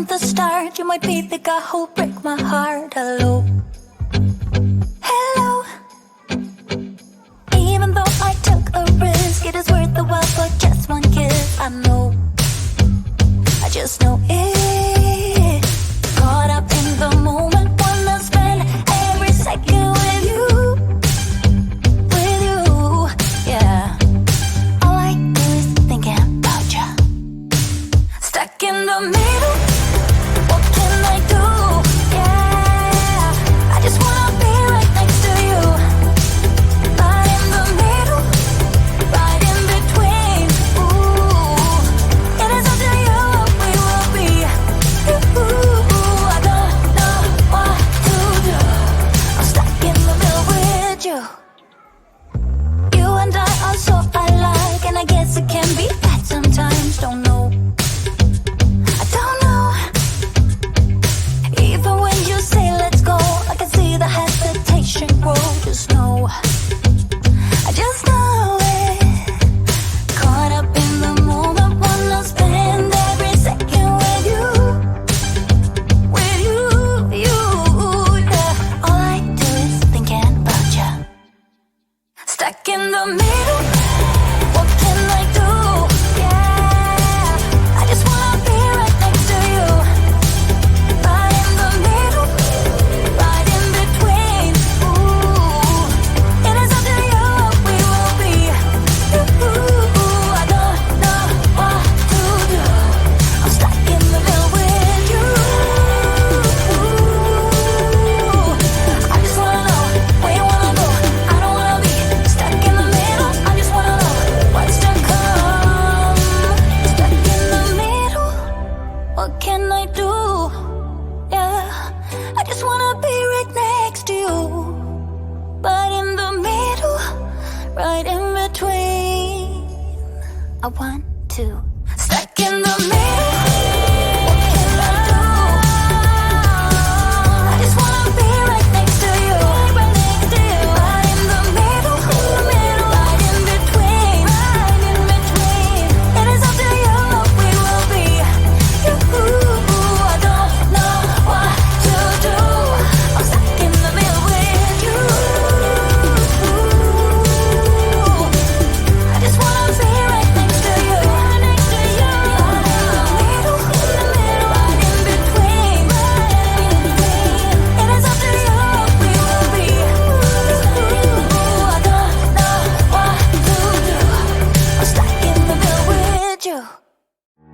from the start. You might be the guy who'll break my heart. Hello, hello. Even though I took a risk, it is worth the while for just one kiss. I know, I just know it. Caught up in the moment, wanna spend every second with you, yeah. All I do is thinking about you. Stuck in the middle, what can I do? Yeah, I just wanna be right next to you. Right in the middle, right in between. Ooh, it is up to you what we will be. Ooh, I don't know what to do. I'm stuck in the middle with you. You and I are so alike, and I guess it can be bad sometimes. Don't know, I don't know. Even when you say let's go, I can see the hesitation grow. Just know, I just know it. Caught up in the moment, wanna spend every second with you, yeah. All I do is thinking about you. Stuck in the middle, what can I do? Yeah, I just wanna be right next to you. Right in the middle, right in between. Ooh, it is up to you what we will be. Ooh, I don't know what to do. I'm stuck in the middle with you. I just wanna know where you wanna go. I don't wanna be stuck in the middle. I just wanna know what's to come. Stuck in the middle, what can I do? Yeah, I just wanna be right next to you. But in the middle, right in between. I want to. Stuck in the middle, what can I do? I just wanna be right next to you. Right next to you. Right in the middle, right in between. Right in between. It is up to you what we will be. Ooh, I don't know what to do. I'm stuck in the middle with you. I just wanna be right next to you. Right next to you. Right in the middle, right in between. It is up to you what we will be. Ooh, I don't know what to do. I'm stuck in the middle with you.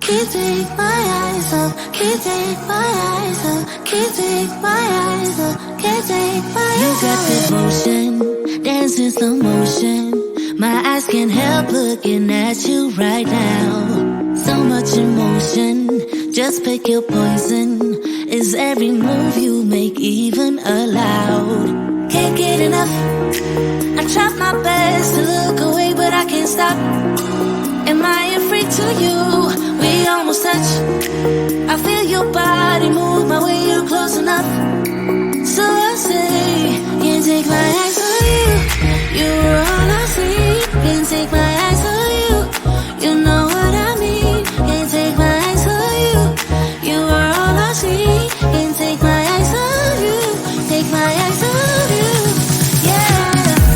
Can't take my eyes off, can't take my eyes off, can't take my eyes off, can't take my eyes off. You got that motion, dancing slow motion. My eyes can't help looking at you right now. So much emotion, just pick your poison. Is every move you make even allowed? Can't get enough. I try my best to look away, but I can't stop. Am I a freak to you? We almost touch. I feel your body move my way, you're close enough. So I say, can't take my eyes on you. You were all I see. Can't take my eyes on you. You know what I mean. Can't take my eyes on you. You were all I see. Can't take my eyes on you. Take my eyes on you. Yeah.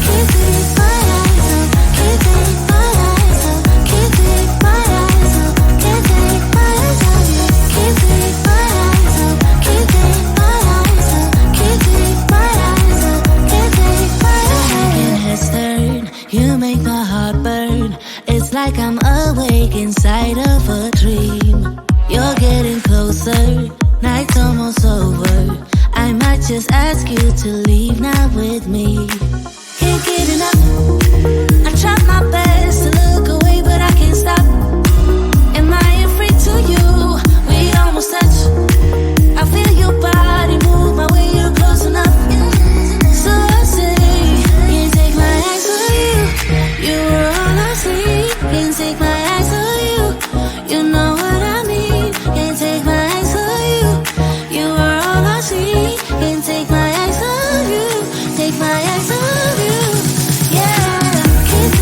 Can't take my eyes off. Can't take my eyes off. Can't take my eyes off. Can't take my eyes off you. Can't take my eyes off. Can't take my eyes off. Can't take my eyes off. Can't take my eyes off. Your head stirred, you make my heart burn. It's like I'm awake inside of a dream. You're getting closer, night's almost over. I might just ask you to leave now with me. Can't get enough. I try my best to look away, but I can't stop. Am I a freak to you? We almost touch. I feel your body move my way, you're close enough. So I say, can't take my eyes on you. You were all I see. Can't take my eyes on you. You know what I mean. Can't take my eyes on you. You were all I see. Can't take my eyes on you. Take my eyes on you. Yeah. Can't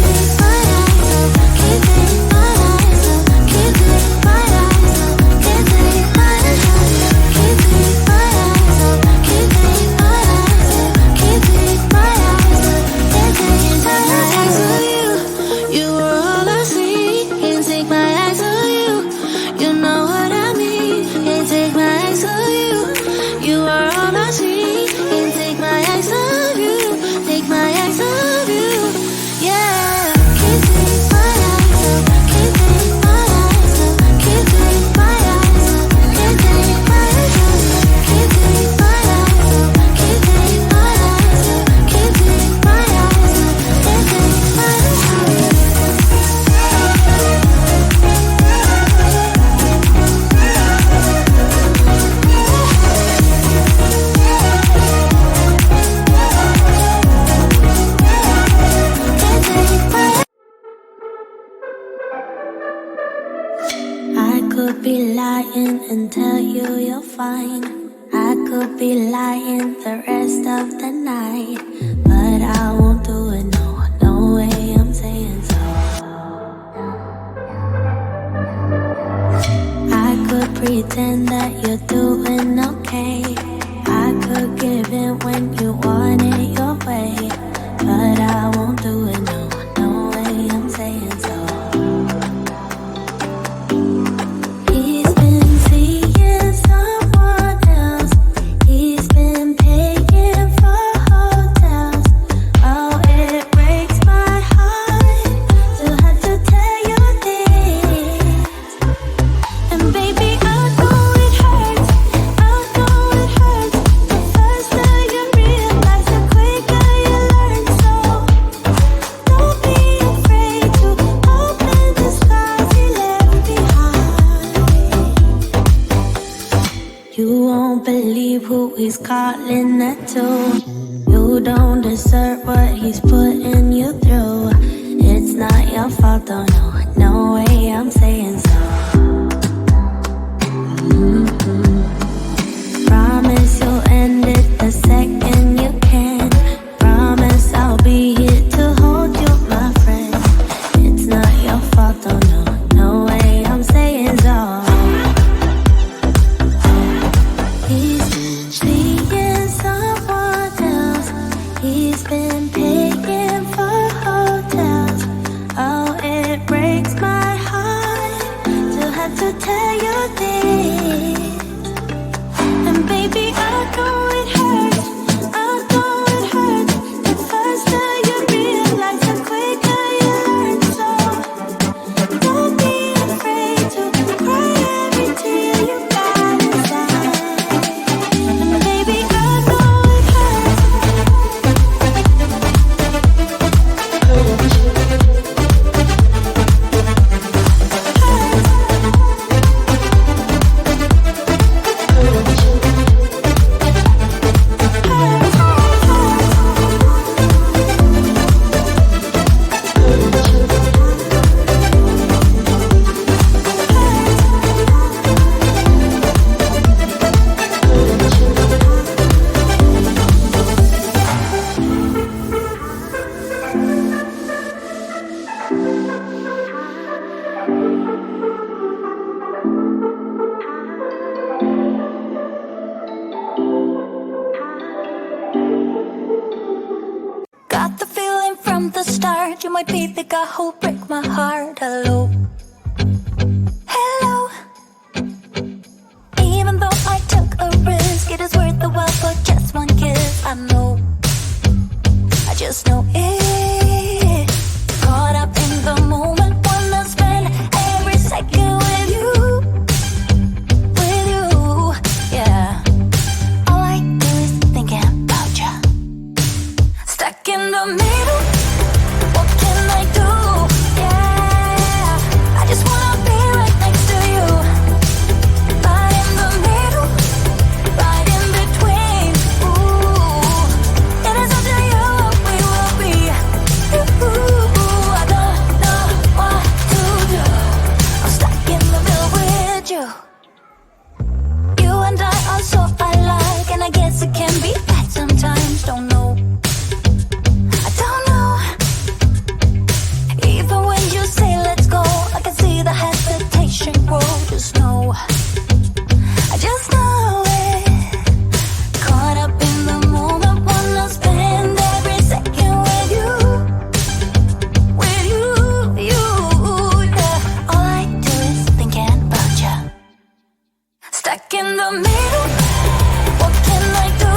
could be lying and tell you you're fine. I could be lying the rest of the night, but I won't do it, no, no way I'm saying so. I could pretend that you're doing okay. I could give in when you want it your way, but I won't do it, no, no way I'm saying so. He's been seeing someone else. He's been paying for hotels. Oh, it breaks my heart to have to tell you this. And baby, I know it hurts. I know it hurts. The faster you realize, the quicker you learn. So don't be afraid to open the scars he left behind. You won't believe who he's calling that to. You don't deserve what he's putting you through. It's not your fault, though, no, no way I'm saying so. Promise you'll end it the second you can. Promise I'll be here to hold you, my friend. It's not your fault, though, no, no way I'm saying so. He's been seeing someone else. He's been paying for hotels. Oh, it breaks my heart to have to tell you this. And baby, I know it hurts. I know it hurts. The faster you realize, the quicker you learn. So don't be afraid to cry every tear you got inside. And baby, I know it got the feeling from the start. You might be the guy who'll break my heart. Hello, hello. Even though I took a risk, it is worth the while for just one kiss. I know, I just know it. Caught up in the moment, wanna spend every second with you, yeah. All I do is thinking about you. Stuck in the middle, what can I do? Yeah, I just wanna be right next to you. Right in the middle, right in between. Ooh, it is up to you what we will be. Ooh, I don't know what to do. I'm stuck in the middle with you. You and I are so alike, and I guess it can be bad sometimes. Don't know. I don't know. Even when you say let's go, I can see the hesitation grow. Just know, I just know it. Caught up in the moment, wanna spend every second with you, yeah. All I do is thinking about you. Stuck in the middle, what can I do?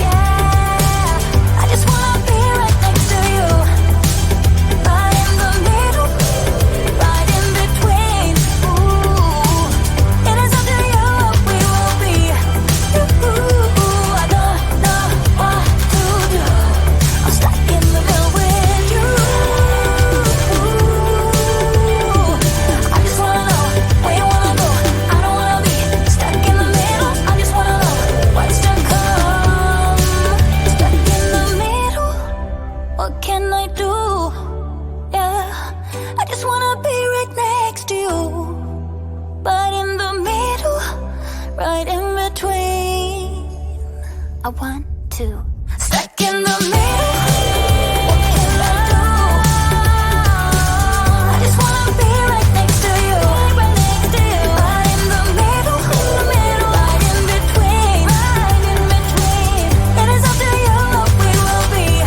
Yeah, I just wanna be right next to you. Right in the middle, right in between. Ooh, it is up to you what we will be. Ooh, I don't know what to do. I'm stuck in the middle with you. I just wanna know where you wanna go. I don't wanna be stuck in the middle. I just wanna know what's to come. Stuck in the middle, what can I do? Yeah, I just wanna be right next to you, but in I want to. Stuck in the middle. What can I do? I just wanna be right next to you. Right in the middle. Right in between. It is up to you what we will be. I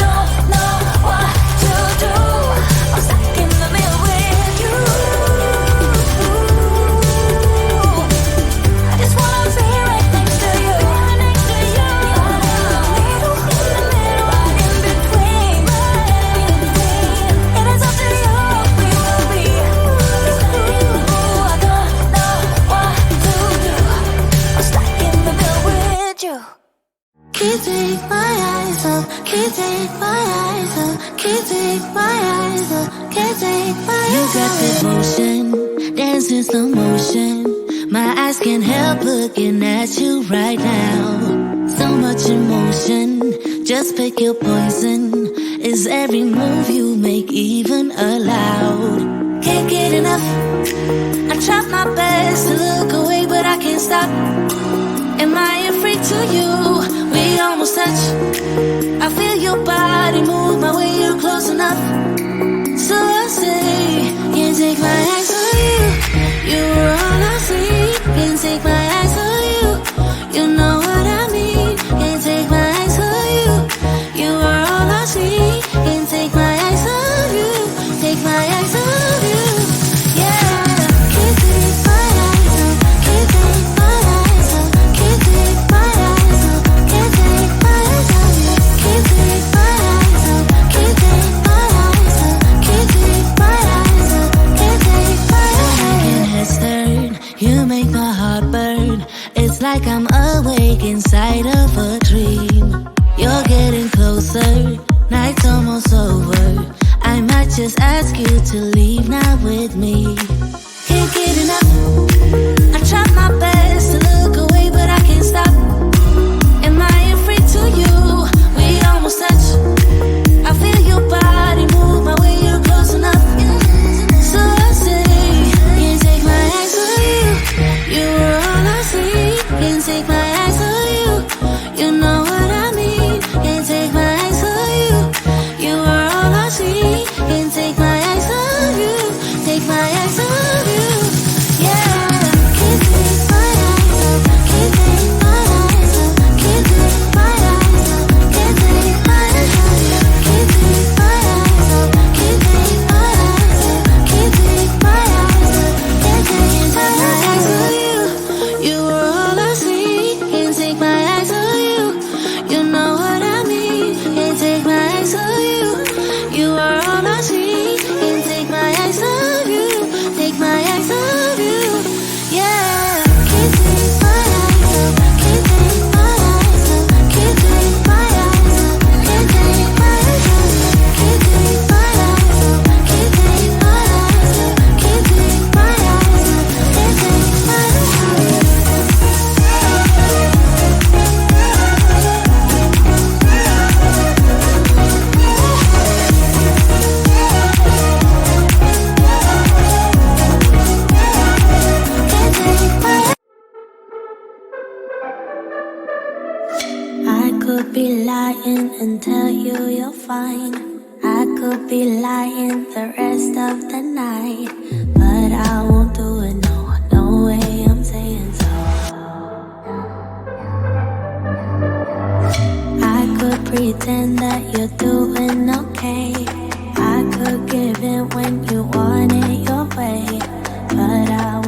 don't know what to do. I'm stuck in the middle with you. I just wanna be right next to you. Right in the middle, right in between. It is up to you what we will be. I don't know what to do. I'm stuck in the middle with you. Can't take my eyes off, can't take my eyes off, can't take my eyes off, can't take my eyes off. You got devotion, dance in slow motion. My eyes can't help looking at you right now. So much emotion, just pick your poison. Is every move you make even allowed? Can't get enough. I try my best to look away, but I can't stop. Am I a freak to you? We almost touch. I feel your body move my way, you're close enough. So I say, can't take my eyes on you. You were all I see. Can't take my eyes on you. You know what I mean. Can't take my eyes on you. You were all I see. Can't take my eyes on you. Take my eyes on you. Yeah. Can't take my eyes off. Can't take my eyes off. Can't take my eyes off. Can't take my eyes off you. Can't take my eyes off. Can't take my eyes off. Can't take my eyes off. Can't take my eyes off. Making heads turn, you make my heart burn. It's like I'm awake inside of a dream. You're getting closer, night's almost over. I might just ask you to leave now with me. Can't get enough. I try my best to look away, but I can't stop. Am I a freak to you? We almost touch. I feel your body move my way, you're close enough. So I say, can't take my eyes on you. You were all I see. Can't take my eyes on you. You know what I mean. Can't take my eyes on you. You were all I see. Can't take my eyes on you. Take my eyes on you. Yeah. Can't take my eyes off. Can't take my eyes off. Can't take my eyes off. Can't take my eyes off you. Can't take my eyes off. Can't take my eyes off. Can't take my eyes off. Can't take my eyes on you. You were all I see. Can't take my eyes on you. You know what I mean. Can't take my eyes on you. You are all I see. Can't take my eyes on you. Take my eyes on you. Yeah. Can't take my eyes off. Can't take my eyes off. Can't take my eyes off. Can't take my eyes off you. Can't take my eyes off. Can't take my eyes off. Can't take my eyes off. Can't take my eyes off you. I could be lying and tell you you're fine. I could be lying the rest of the night, but I won't do it, no, no way I'm saying so. I could pretend that you're doing okay. I could give in when you want it your way, but I